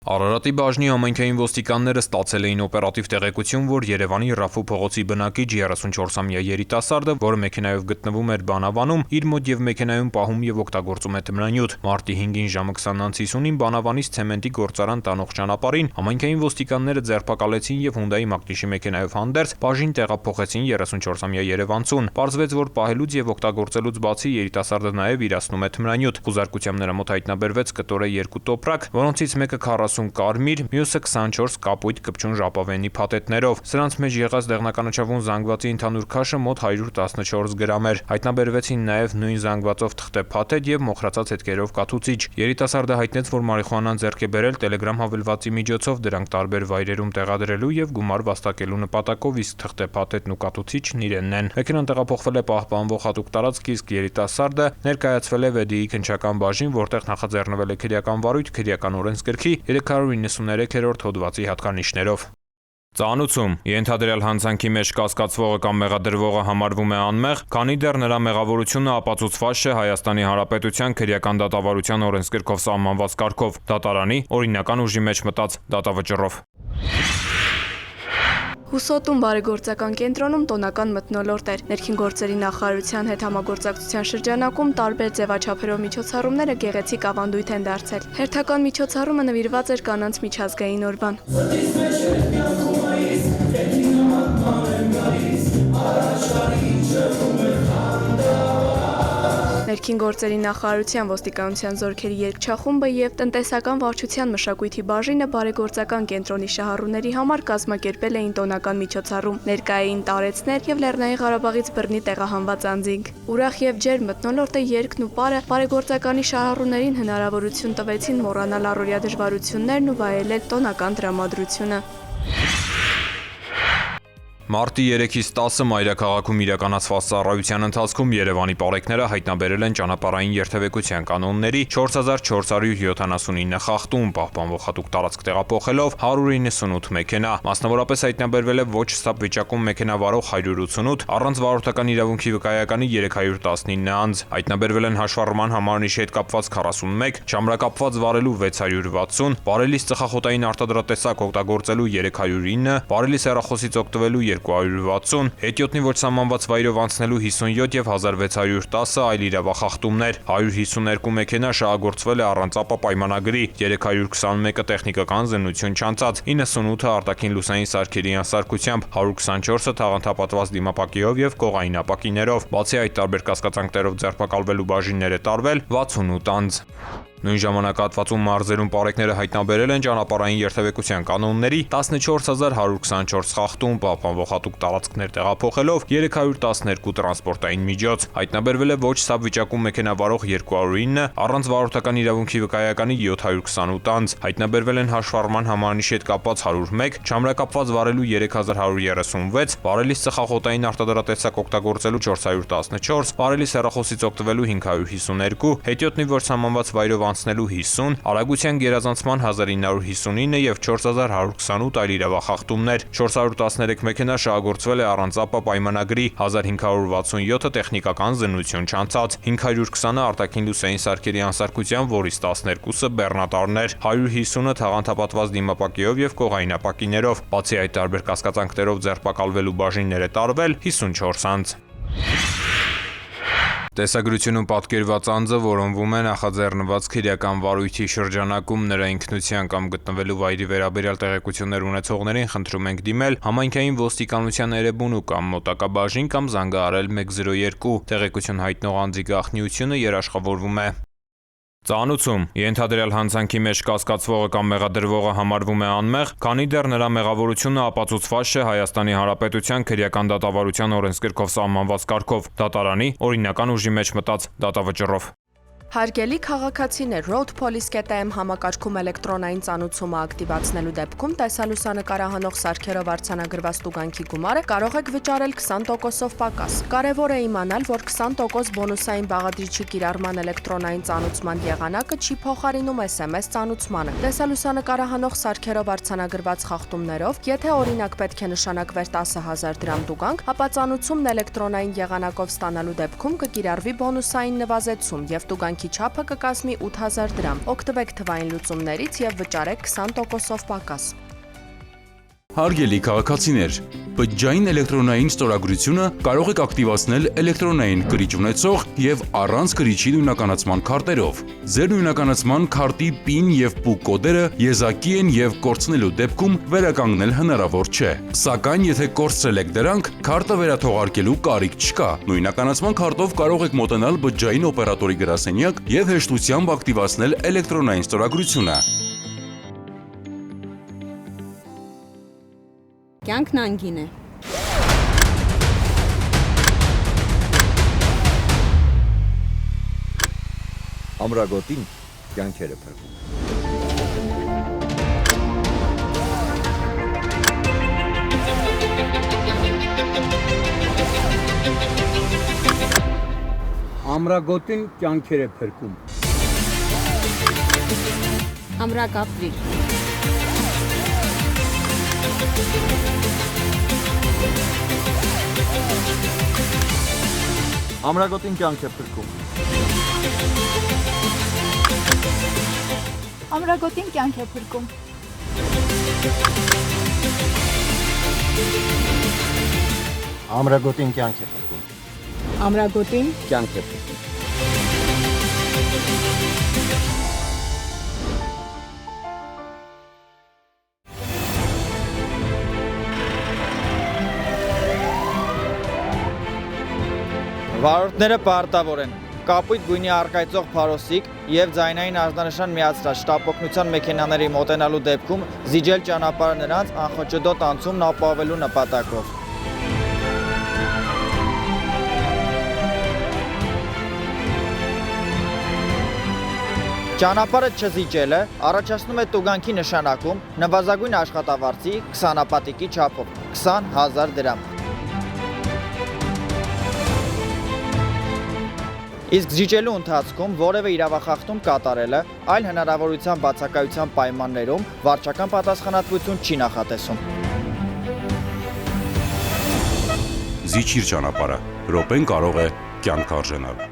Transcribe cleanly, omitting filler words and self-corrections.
Արարատի բաժնի համայնքային ոստիկանները ստացել էին օպերատիվ տեղեկություն, որ Երևանի Ռաֆու փողոցի բնակիչ 34-ամյա երիտասարդը, որը մեքենայով գտնվում էր Բանավանում, իր մոտ եւ մեքենայում պահում եւ օգտագործում է թմրանյութ։ Մարտի 5-ին ժամը 20:50-ին Բանավանից ցեմենտի գործարան տանող ճանապարհին համայնքային ոստիկանները ձերբակալեցին եւ Hyundai Մակնիշի մեքենայով հանդերձ բաժին տեղափոխեցին 34-ամյա երևանցուն։ Պարզվեց, որ պահելուց եւ օգտագործելուց բացի երիտասարդը նաեւ իրացնում է թմրանյութ։ Խուզարկությամբ նրա մոտ հայտնաբերվեց կտորե 2 տոպրակ, որոնցից մեկը 40 կարմիր, մյուսը 24 կապույտ կպչուն ժապավենի փաթեթներով։ Սրանց մեջ եղած դեղնականաչավուն զանգվածի ընդհանուր քաշը մոտ 114 գրամ էր։ Հայտնաբերվեցին նաև նույն զանգվածով թղթե փաթեթ եւ մոխրացած հետքերով կաթուցիչ։ Երիտասարդը հայտնեց, որ մարիխուանան ձեռք է բերել Telegram հավելվածի միջոցով դրանք տարբեր վայրերում տեղադրելու եւ գումար վաստակելու նպատակով, իսկ թղթե փաթեթն ու կաթուցիչն իրենն են։ Մեքենան տեղափոխվել է պահպանվող հատուկ տարածք, իսկ երիտասարդը ներկայացվել է ՎԴԻ քննչական բաժին, որտեղ նախաձեռնվել է քրեական վարույթ քրեական օրենսգրքի 393-րդ հոդվածի հատկանիշներով։ Ծանուցում ենթադրյալ հանցանքի մեջ կասկածվողը կամ մեղադրվողը համարվում է անմեղ, քանի դեռ նրա մեղավորությունը ապացուցված չէ Հայաստանի Հանրապետության քրեական դատավարության օրենսգրքով սահմանված կարգով, դատարանի օրինական ուժի մեջ մտած դատավճռով։ Հուսոտում բարեգործական կենտրոնում տոնական մթնոլորտ էր։ Ներքին գործերի նախարարության հետ համագործակցության շրջանակում տարբեր ձևաչափերով միջոցառումները գեղեցիկ ավանդույթ են դարձել։ Հերթական միջոցառումը նվիրված էր կանանց միջազգային օրվան։ Ներքին գործերի նախարարության ոստիկանության զորքերի երգչախումբը եւ տնտեսական վարչության մշակույթի բաժինը բարեգործական կենտրոնի շահառուների համար կազմակերպել էին տոնական միջոցառում։ Ներկա էին տարեցներ եւ Լեռնային Ղարաբաղից բռնի տեղահանված անձինք։ Ուրախ եւ ջերմ մթնոլորտը, երգն ու պարը բարեգործականի շահառուներին հնարավորություն տվեցին մոռանալ առօրյա դժվարություններն ու վայելել տոնական տրամադրությունը։ Մարտի 3-ից 10-ը Մայրաքաղաքում իրականացված ծառայության ընթացքում Երևանի պարեկները հայտնաբերել են ճանապարհային երթևեկության կանոնների 4479 խախտում, պահպանվող հատուկ տարածք տեղափոխելով 198 մեքենա։ Մասնավորապես հայտնաբերվել է ոչ ստապ վիճակում մեքենա վարող 188, առանց վարորդական իրավունքի վկայականի 319 անձ։ Հայտնաբերվել են հաշվառման համարնիշի հետ կապված 41, չամրակապված վարելու 660, բարելիս ծխախոտային արտադրատեսակ օգտագործելու 309, բարելիս հեռախոսից օգտվելու 260, հետիոտնի ոչ սահմանված վայրով անցնելու 57 եւ 1610 այլ իրավախախտումներ, 152 մեքենա շահագործվել է առանց ապա պայմանագրի, 321-ը տեխնիկական զննություն չանցած, 98-ը արտաքին լուսային սարքերի անսարքությամբ, 124-ը թաղանթապատված դիմապակիով եւ կողային ապակիներով, բացի այդ տարբեր կասկածանքներով ձերբակալվելու բաժիններ է տարվել 68 անձ։ Նույն ժամանակահատվածում մարզերում պարեկները հայտնաբերել են ճանապարհային երթևեկության կանոնների 14124 խախտում, պահպանվող հատուկ տարածքներ տեղափոխելով 312 տրանսպորտային միջոց։ Հայտնաբերվել է ոչ ստապ վիճակում մեքենա վարող 209, առանց վարորդական իրավունքի վկայականի 728 անձ։ Հայտնաբերվել են հաշվառման համարնիշի հետ կապված 101, չամրակապված վարելու 3136, բարելիս ծխախոտային արտադրատեսակ օգտագործելու 414, բարելիս հեռախոսից օգտվելու 552, հետիոտնի ոչ սահմանված վայրով անցնելու 50, արագության գերազանցման 1959 եւ 4128 այլ իրավախախտումներ, 413 մեքենա շահագործվել է առանց ապա պայմանագրի, 1567-ը տեխնիկական զննություն չանցած, 520-ը արտաքին լուսային սարքերի անսարքությամբ, որից 12-ը բեռնատարներ, 150-ը թաղանթապատված դիմապակիով եւ կողային ապակիներով, բացի այդ տարբեր կասկածանքներով ձերբակալվելու բաժիններ է տարվել 54 անձ։ Տեսագրությունում պատկերված անձը որոնվում է նախաձեռնված քրեական վարույթի շրջանակում նրա ինքնության կամ գտնվելու վայրի վերաբերյալ տեղեկություններ ունեցողներին խնդրում ենք դիմել համայնքային ոստիկանության էրեբունու կամ մոտակա բաժին կամ զանգահարել 102, տեղեկություն հայտնող անձի գաղտնիությունը երաշխավորվում է։ Ծանուցում ենթադրյալ հանցանքի մեջ կասկածվողը կամ մեղադրվողը համարվում է անմեղ, քանի դեռ նրա մեղավորությունը ապացուցված չէ Հայաստանի Հանրապետության քրեական դատավարության օրենսգրքով սահմանված կարգով, դատարանի օրինական ուժի մեջ մտած դատավճռով։ Հարգելի քաղաքացիներ, roadpolice.am համակարգում էլեկտրոնային ծանուցումը ակտիվացնելու դեպքում տեսալուսանկարահանող սարքերով արձանագրված տուգանքի գումարը կարող եք վճարել 20%-ով պակաս։ Կարևոր է իմանալ, որ 20% բոնուսային բաղադրիչի կիրառման էլեկտրոնային ծանուցման եղանակը չի փոխարինում SMS ծանուցմանը։ Տեսալուսանկարահանող սարքերով արձանագրված խախտումներով, եթե օրինակ պետք է նշանակվեր 10,000 դրամ տուգանք, ապա ծանուցումն էլեկտրոնային եղանակով ստանալու դեպքում կկիրառվի բոնուսային նվազեցում եւ տուգանքի տուգանքի չափը կկազմի 8000 դրամ։ Օգտվեք թվային լուծումներից եւ վճարեք 20%-ով պակաս։ Հարգելի քաղաքացիներ, բջջային էլեկտրոնային ստորագրությունը կարող եք ակտիվացնել էլեկտրոնային կրիչ ունեցող եւ առանց կրիչի նույնականացման քարտերով։ Ձեր նույնականացման քարտի PIN եւ PUK կոդերը եզակի են եւ կորցնելու դեպքում վերականգնել հնարավոր չէ։ Սակայն եթե կորցրել եք դրանք, քարտը վերաթողարկելու կարիք չկա։ Նույնականացման քարտով կարող եք մոտենալ բջջային օպերատորի գրասենյակ եւ հեշտությամբ ակտիվացնել էլեկտրոնային ստորագրությունը։ Կյանքն անգին է։ Ամրագոտին կյանքեր է փրկում։ Ամրագոտին կյանքեր է փրկում։ Ամրակապրիլ։ Ամրագոտին կյանք է փրկում։ Ամրագոտին կյանք է փրկում։ Ամրագոտին կյանք է փրկում։ Ամրագոտին Կյանք է փրկում։ Վարորդները պարտավոր են կապույտ գույնի առկայծող փարոսիկ եւ ձայնային արձանշան միացրած շտապօգնության մեքենաների մոտենալու դեպքում զիջել ճանապարհը նրանց անխոճոդոտ անցումն ապահովելու նպատակով։ Ճանապարհը չզիջելը առաջացնում է տուգանքի նշանակում նվազագույն աշխատավարձի 20 պատիկի չափով 20000 դրամ։ Իսկ զիջելու ընթացքում որևէ իրավախախտում կատարելը այլ հնարավորության բացակայության պայմաններում վարչական պատասխանատվություն չի նախատեսում։ Զիջիր ճանապարհը, րոպեն կարող է կյանք արժենալ։